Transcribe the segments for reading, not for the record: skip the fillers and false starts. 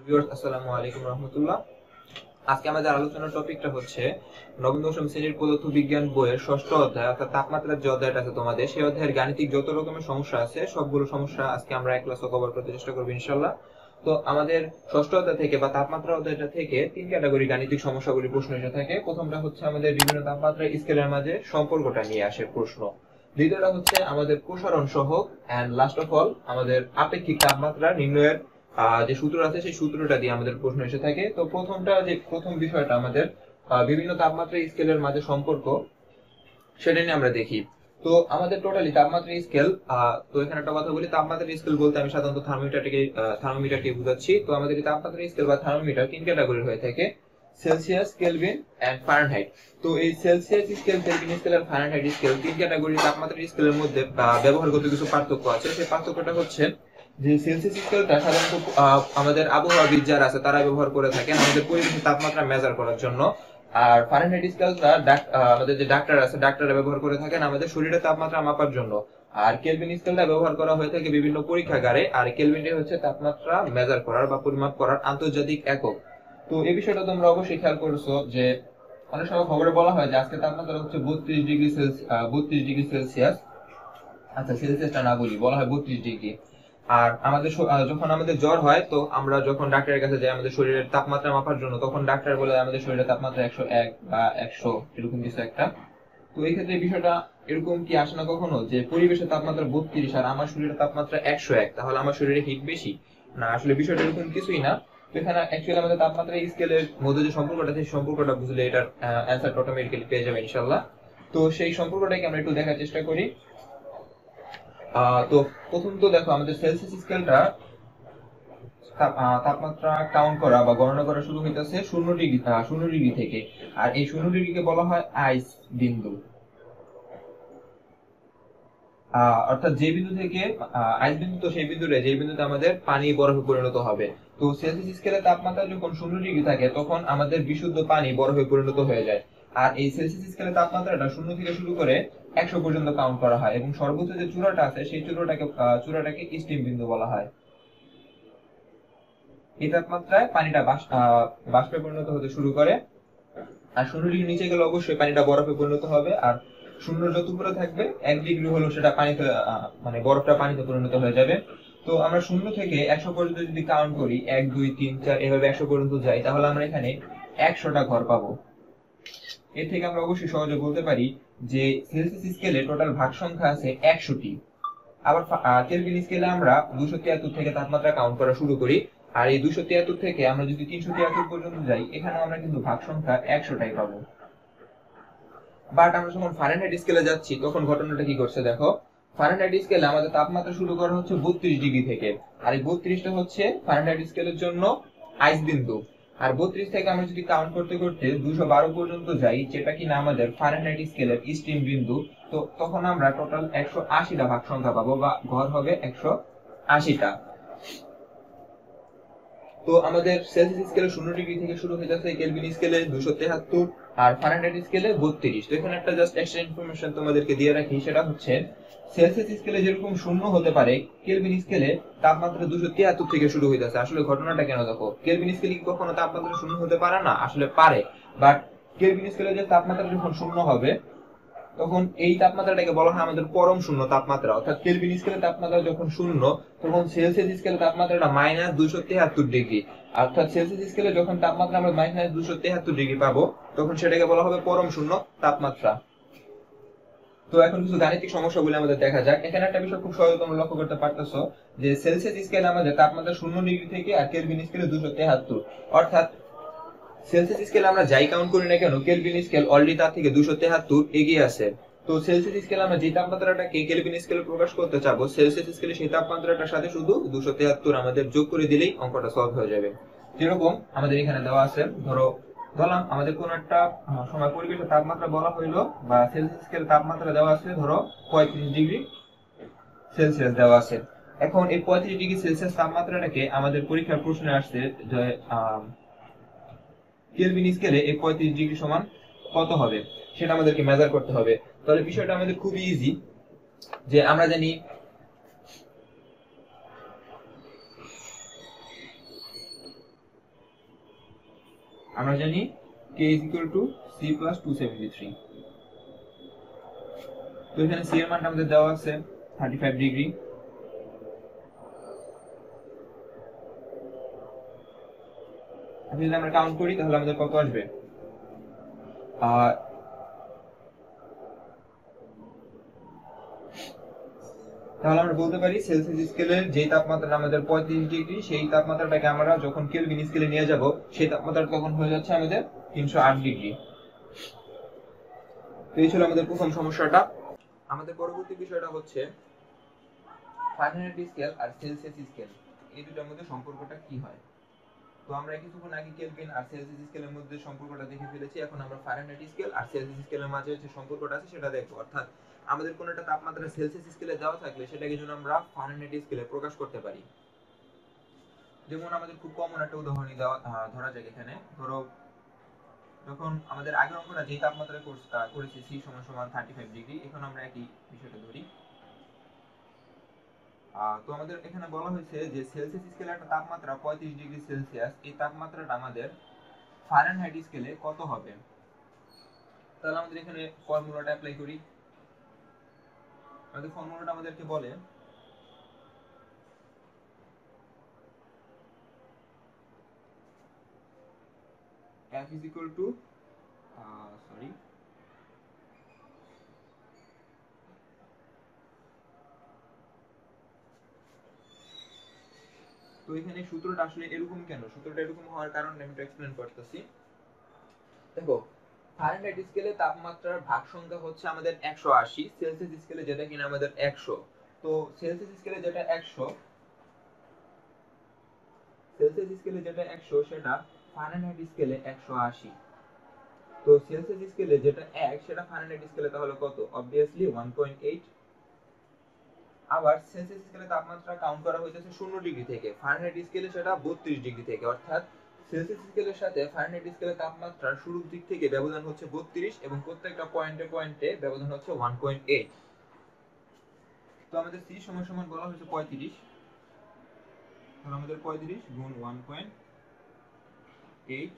Viewers আসসালামু আলাইকুম রাহমাতুল্লাহ। আজকে আমাদের আলোচনার টপিকটা হচ্ছে নবম দশম শ্রেণীর পদার্থবিজ্ঞান বইয়ের ষষ্ঠ অধ্যায় অর্থাৎ তাপমাত্রার যে অধ্যায়টা আছে তোমাদের, সেই অধ্যায়ের গাণিতিক যত রকমের সমস্যা আছে সবগুলো সমস্যা আজকে আমরা এক ক্লাসে কভার করতে চেষ্টা করবো ইনশাল্লাহ। তো আমাদের ষষ্ঠ অধ্যায় থেকে বা তাপমাত্রা অধ্যায়টা থেকে তিন ক্যাটাগরি গাণিতিক সমস্যাগুলি প্রশ্ন এসে থাকে। প্রথমটা হচ্ছে আমাদের বিভিন্ন তাপমাত্রা স্কেলের মাঝে সম্পর্কটা নিয়ে আসে প্রশ্ন। দ্বিতীয়টা হচ্ছে আমাদের প্রসারণ সহগ, এন্ড লাস্ট অফ অল আমাদের আপেক্ষিক তাপমাত্রা নির্ণয়ের যে সূত্র আছে সেই সূত্রটা দিয়ে আমাদের প্রশ্ন এসে থাকে। তো প্রথম বিষয়টা আমাদের বিভিন্ন তাপমাত্রা স্কেলের মাঝে সম্পর্ক, সেটা নিয়ে আমরা দেখি। তো আমাদের টোটালি তাপমাত্রা স্কেল, তো এখানে একটা কথা বলি, তাপমাত্রা স্কেল বলতে আমি সাধারণত থার্মোমিটারকে বুঝাচ্ছি। তো আমাদের এই তাপমাত্রা স্কেল বা থার্মোমিটার তিন ক্যাটাগরির হয়ে থাকে: সেলসিয়াস, কেলভিন এন্ড ফারেনহাইট। তো এই সেলসিয়াস স্কেল, কেলভিন স্কেল আর ফারেনহাইট স্কেল তিন ক্যাটাগরির তাপমাত্রা স্কেলের মধ্যে ব্যবহারগত কিছু পার্থক্য আছে। সেই পার্থক্যটা হচ্ছে যে সেলসিয়াস স্কেলটা সাধারণত আমাদের আবহাওয়াবিদ যারা আছে তারা ব্যবহার করে থাকেন আমাদের পরিবেশের তাপমাত্রা মেজার করার জন্য। আর ফারেনহাইট স্কেলটা আমাদের যে ডাক্তার আছে ডাক্তাররা ব্যবহার করে থাকেন আমাদের শরীরের তাপমাত্রা মাপার জন্য। আর কেলভিন স্কেলটা ব্যবহার করা হয়ে থাকে বিভিন্ন পরীক্ষাগারে। আর কেলভিনটাই হচ্ছে তাপমাত্রা মেজার করার বা পরিমাপ করার আন্তর্জাতিক একক। তো এই বিষয়টা তোমরা অবশ্যই খেয়াল করেছো যে অনেক সময় খবরে বলা হয় যে আজকে তাপমাত্রা হচ্ছে 32 ডিগ্রি সেলসিয়াস। আচ্ছা, সেলসিয়াসটা না বলি, বলা হয় 32 ডিগ্রি। আর আমাদের যখন আমাদের জ্বর হয়, তো আমরা যখন ডাক্তারের কাছে যাই আমাদের শরীরের তাপমাত্রা মাপার জন্য, তখন ডাক্তার বলে আমাদের শরীরের তাপমাত্রা 101 বা 100 এরকম কিছু একটা। তো এই ক্ষেত্রে বিষয়টা এরকম কি আসে না কখনো যে পরিবেশের তাপমাত্রা 32 আর আমার শরীরের তাপমাত্রা 101, তাহলে আমার শরীরে হিট বেশি? না, আসলে বিষয়টা এরকম কিছুই না। তো এখানে অ্যাকচুয়ালি আমাদের তাপমাত্রা স্কেলের মধ্যে যে সম্পর্কটা আছে সেই সম্পর্কটা বুঝলে এটার অ্যান্সারটা অটোমেটিক্যালি পেয়ে যাবে ইনশাল্লাহ। তো সেই সম্পর্কটাকে আমরা একটু দেখার চেষ্টা করি। তো প্রথম তো দেখো আমাদের সেলসিয়াস স্কেলটা তাপমাত্রা কাউন্ট করা বা গণনা করা শুরু হইতেছে 0 ডিগ্রি থেকে। আর এই 0 ডিগ্রিকে বলা হয় আইস বিন্দু। অর্থাৎ যে বিন্দু থেকে আইস বিন্দু, তো সেই বিন্দুতে যে বিন্দুতে আমাদের পানি বরফে পরিণত হবে। তো সেলসিয়াস স্কেলে তাপমাত্রা যখন 0 ডিগ্রি থাকে তখন আমাদের বিশুদ্ধ পানি বরফে পরিণত হয়ে যায়। আর এই সেলসিয়াস স্কেলে তাপমাত্রাটা 0 থেকে শুরু করে 100 পর্যন্ত কাউন্ট করা হয়, এবং সর্বোচ্চ যে চূড়াটা আছে সেই চূড়াটাকে স্টিম বিন্দু বলা হয়। এই তাপমাত্রায় পানিটা বাষ্পে পরিণত হতে শুরু করে। আর 0 ডিগ্রি নিচে গেলে অবশ্যই পানিটা বরফে পরিণত হবে। আর শূন্য যত উপরে থাকবে 1 ডিগ্রি হলো সেটা পানিতে, মানে বরফটা পানিতে পরিণত হয়ে যাবে। তো আমরা 0 থেকে 100 পর্যন্ত যদি কাউন্ট করি, 1 2 3 4 এভাবে 100 পর্যন্ত যাই, তাহলে আমরা এখানে 100টা ঘর পাবো। এর থেকে আমরা অবশ্যই সহজে বলতে পারি যে সেলসিয়াস স্কেলে টোটাল ভাগ সংখ্যা আছে 100টি। আবার কেলভিন স্কেলে আমরা 273 থেকে তাপমাত্রা কাউন্ট করা শুরু করি। আর এই 273 থেকে আমরা যদি 373 পর্যন্ত যাই, এখানে আমরা কিন্তু ভাগ সংখ্যা 100টাই পাবো। বাট আমরা যখন ফারেনহাইট স্কেলে যাচ্ছি তখন ঘটনাটা কি করছে দেখো। ফারেনহাইট স্কেলে আমাদের তাপমাত্রা শুরু করা হচ্ছে 32 ডিগ্রি থেকে। আর এই 32টা হচ্ছে ফারেনহাইট স্কেলের জন্য আইস বিন্দু। আর 32 থেকে আমরা যদি কাউন্ট করতে করতে 212 পর্যন্ত যাই, যেটা কিনা আমাদের ফারেনহাইট স্কেলের স্টিম বিন্দু, তো তখন আমরা টোটাল 180টা ভাগ সংখ্যা পাবো বা ঘর হবে 180টা। তো আমাদের সেলসিয়াস স্কেলে 0 ডিগ্রি থেকে শুরু হয়ে যাচ্ছে, কেলভিন স্কেলে 273 আর ফারেনহাইট স্কেলে 32। তো এখানে একটা জাস্ট এক্সট্রা ইনফরমেশন তোমাদেরকে দিয়ে রাখি, সেটা হচ্ছে সেলসিয়াস স্কেলে যেরকম 0 হতে পারে, কেলভিন স্কেলে তাপমাত্রা 273 থেকে শুরু হয়ে যাচ্ছে। আসলে ঘটনাটা কেন দেখো, কেলভিন স্কেলে কি কখনো তাপমাত্রা 0 হতে পারে না? আসলে পারে। বাট কেলভিন স্কেলে যে তাপমাত্রা যখন 0 হবে তখন এই তাপমাত্রাটাকে বলা হয় আমাদের পরম শূন্য তাপমাত্রা। অর্থাৎ কেলভিন স্কেলে তাপমাত্রা যখন 0, তখন সেলসিয়াস স্কেলে তাপমাত্রাটা -273 ডিগ্রি। অর্থাৎ সেলসিয়াস স্কেলে যখন তাপমাত্রা আমরা -273 ডিগ্রি পাবো, তখন সেটাকে বলা হবে পরম শূন্য তাপমাত্রা। তো এখন কিছু গাণিতিক সমস্যাগুলো আমাদের দেখা যাক। এখানে একটা বিষয় খুব সহজে তোমরা লক্ষ্য করতে পারতেছো যে সেলসিয়াস স্কেলে আমাদের তাপমাত্রা 0 ডিগ্রি থেকে, আর কেলভিন স্কেলে 273। অর্থাৎ সেলসিয়াস স্কেলে আমরা যাই কাউন্ট করি না কেন, কেলভিন স্কেল অলরেডি তার থেকে 273 এগিয়ে আছে। তো সেলসিয়াস স্কেলে আমরা যে তাপমাত্রাটাকে কেলভিন স্কেলে প্রকাশ করতে চাবো, সেলসিয়াস স্কেলে সেই তাপমাত্রাটার সাথে শুধু 273 আমাদের যোগ করে দিলেই অঙ্কটা সলভ হয়ে যাবে। যেরকম আমাদের এখানে দেওয়া আছে, ধরলাম আমাদের কোন একটা সময় পরিবেশের তাপমাত্রা বলা হইলো, বা সেলসিয়াস স্কেলে তাপমাত্রা দেওয়া আছে ধরো 35 ডিগ্রি সেলসিয়াস দেওয়া আছে। এখন এই 35 ডিগ্রি সেলসিয়াস তাপমাত্রাটাকে আমাদের পরীক্ষার প্রশ্নে আসছে যে কেলভিন স্কেলে এই 35 ডিগ্রি সমান কত হবে, সেটা আমাদেরকে মেজার করতে হবে। তাহলে বিষয়টা আমাদের খুবই ইজি, যে আমরা জানি আমরা জানি k is equal to c plus 273। তো এখানে c এর মানটা আমাদের দেওয়া আছে 35 ডিগ্রি। যদি আমরা কাউন্ট করি তাহলে আমাদের কত আসবে? তাহলে আমরা বলতে পারি সেলসিয়াস স্কেলের যে তাপমাত্রা আমাদের 35 ডিগ্রি, সেই তাপমাত্রাটাকে আমরা যখন কেলভিন স্কেলে নিয়ে যাব সেই তাপমাত্রা তখন হয়ে যাচ্ছে আমাদের 308 ডিগ্রি। তো এই ছিল আমাদের প্রথম সমস্যাটা। আমাদের পরবর্তী বিষয়টা হচ্ছে ফারেনহাইট স্কেল আর সেলসিয়াস স্কেল, এই দুটোর মধ্যে সম্পর্কটা কি হয়। তো আমরা কিছুক্ষণ আগে কেলভিন আর সেলসিয়াস স্কেলের মধ্যে সম্পর্কটা দেখে ফেলেছি। এখন আমরা ফারেনহাইট স্কেল আর সেলসিয়াস স্কেলের মাঝে যে সম্পর্কটা আছে সেটা দেখব। অর্থাৎ আমাদের কোনো একটা তাপমাত্রা সেলসিয়াস স্কেলে দেওয়া থাকলে সেটাকে যেন আমরা ফারেনহাইট স্কেলে প্রকাশ করতে পারি। যেমন আমাদের খুব কমন একটা উদাহরণ ধরা যাক। এখানে ধরো যখন আমাদের আগের অঙ্কটা যে তাপমাত্রায় করেছি c = 35 ডিগ্রি, এখন আমরা একই বিষয়টা ধরি। তো আমাদের এখানে বলা হয়েছে যে সেলসিয়াস স্কেলে একটা তাপমাত্রা 35 ডিগ্রি সেলসিয়াস, এই তাপমাত্রাটা আমাদের ফারেনহাইট স্কেলে কত হবে। তাহলে আমাদের এখানে ফর্মুলাটা অ্যাপ্লাই করি। আমাদের ফর্মুলাটা আমাদেরকে বলে F is equal to তো এখানে সূত্রটা আসলে এরকম কেন? সূত্রটা এরকম হওয়ার কারণ আমি একটু এক্সপ্লেইন করতেছি। দেখো, ফারেনহাইট স্কেলে তাপমাত্রার ভাগ সংখ্যা হচ্ছে আমাদের 180, সেলসিয়াস স্কেলে যেটা কিনা আমাদের 100। তো সেলসিয়াস স্কেলে যেটা 100, সেটা ফারেনহাইট স্কেলে 180। তো সেলসিয়াস স্কেলে যেটা 1 সেটা ফারেনহাইট স্কেলে তাহলে কত? অবভিয়াসলি 1.8। আবার সেলসিয়াস স্কেলে তাপমাত্রা কাউন্ট করা হয়েছে 0 ডিগ্রি থেকে, ফারেনহাইট স্কেলে সেটা 32 ডিগ্রি থেকে। অর্থাৎ সেলসিয়াস স্কেলের সাথে ফারেনহাইট স্কেলের তাপমাত্রার শুরুর দিক থেকে ব্যবধান হচ্ছে 32 এবং প্রত্যেকটা পয়েন্টে পয়েন্টে ব্যবধান হচ্ছে 1.8। তো আমাদের c সমান বলা হয়েছে 35। তাহলে আমাদের 35 গুণ 1.8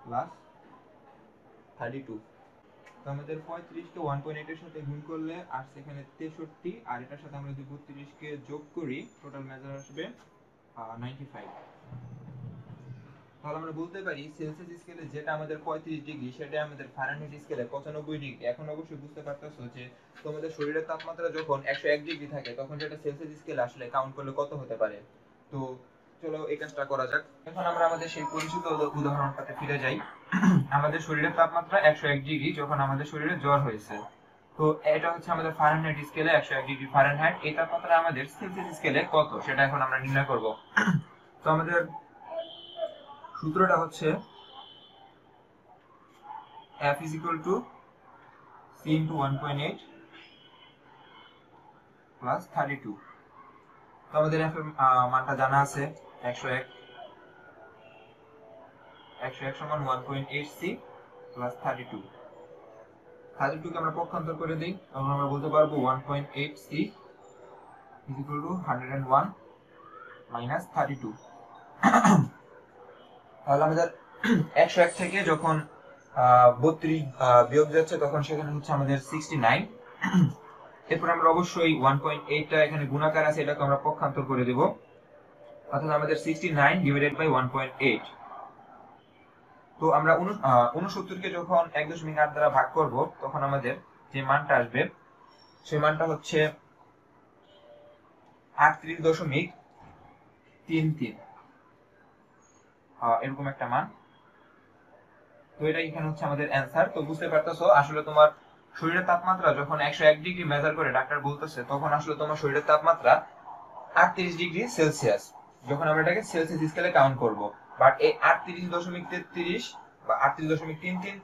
প্লাস 32। তো আমাদের 35 কে 1.8 এর সাথে গুণ করলে আসছে এখানে 63, আর এটার সাথে আমরা যদি 32 কে যোগ করি টোটাল মেজার আসবে 95। তাহলে আমরা বলতে পারি সেলসিয়াস স্কেলে যেটা আমাদের 35 ডিগ্রি সেটা আমাদের ফারেনহাইট স্কেলে 95 ডিগ্রি। এখন অবশ্যই বুঝতে পারতেছো যে তোমাদের শরীরের তাপমাত্রা যখন 101 ডিগ্রি থাকে তখন সেটা সেলসিয়াস স্কেলে আসলে কাউন্ট করলে কত হতে পারে। তো চলো এই কাজটা করা যাক। এখন আমরা আমাদের সেই পরিচিত উদাহরণটাতে ফিরে যাই। আমাদের শরীরের তাপমাত্রা 101 ডিগ্রি যখন আমাদের শরীরে জ্বর হয়েছে। তো এটা হচ্ছে আমাদের ফারেনহাইট স্কেলে 101 ডিগ্রি ফারেনহাইট। এই তাপমাত্রা আমাদের সেলসিয়াস স্কেলে কত সেটা এখন আমরা নির্ণয় করব। তো আমাদের সূত্রটা হচ্ছে F is equal to C into 1.8 plus 32। তো আমাদের F এর মানটা জানা আছে 101 সমান 1.8C plus 32। 32 কে আমরা পক্ষান্তর করে দেই, তখন আমরা বলতে পারবো 1.8C is equal to 101 minus 32। তাহলে আমাদের 101 থেকে যখন 32 বিয়োগ যাচ্ছে তখন সেখানে হচ্ছে আমাদের 69। এরপর আমরা অবশ্যই 1.8টা এখানে গুণাকার আছে, এটাকে আমরা পক্ষান্তর করে দেব। অর্থাৎ আমাদের 69 ডিভাইডেড বাই 1.8। তো আমরা 69 কে যখন 1.8 দ্বারা ভাগ করব তখন আমাদের যে মানটা আসবে সেই মানটা হচ্ছে 38.33 এরকম একটা মান। তো এটা এখানে হচ্ছে আমাদের অ্যান্সার। তো বুঝতে পারতেছো আসলে তোমার শরীরের তাপমাত্রা যখন 101 ডিগ্রি মেজার করে ডাক্তার বলতেছে তখন আসলে তোমার শরীরের তাপমাত্রা 38 ডিগ্রি সেলসিয়াস, যখন আমরা এটাকে সেলসিয়াস স্কেলে কাউন্ট করব। বাট এই 38.33 বা 38.33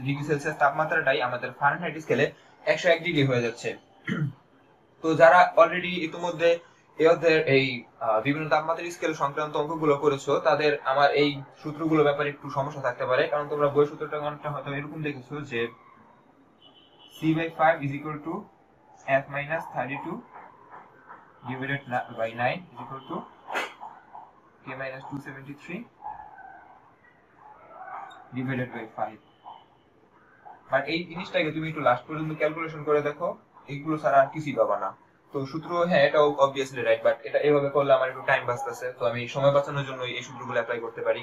ডিগ্রি সেলসিয়াস তাপমাত্রাটাই আমাদের ফারেনহাইট স্কেলে 101 ডিগ্রি হয়ে যাচ্ছে। তো যারা অলরেডি ইতিমধ্যে এই বিভিন্ন তাপমাত্রার স্কেল সংক্রান্ত অঙ্কগুলো করেছো তাদের আমার এই সূত্রগুলো ব্যাপারে একটু সমস্যা থাকতে পারে, কারণ তোমরা বই সূত্রটা হয়তো এরকম দেখেছো যে C/5 is equal to F minus 32 divided by 9 is equal to K minus 273 divided by 5। মানে এই জিনিসটাকে তুমি একটু লাস্ট পর্যন্ত ক্যালকুলেশন করে দেখো, এইগুলো ছাড়া আর কিছুই পাবা না। তো সূত্র, হ্যাঁ এটাও অবভিয়াসলি রাইট, বাট এটা এভাবে করলে আমার একটু টাইম বাঁচতেছে, তো আমি সময় বাঁচানোর জন্য এই সূত্রগুলো অ্যাপ্লাই করতে পারি।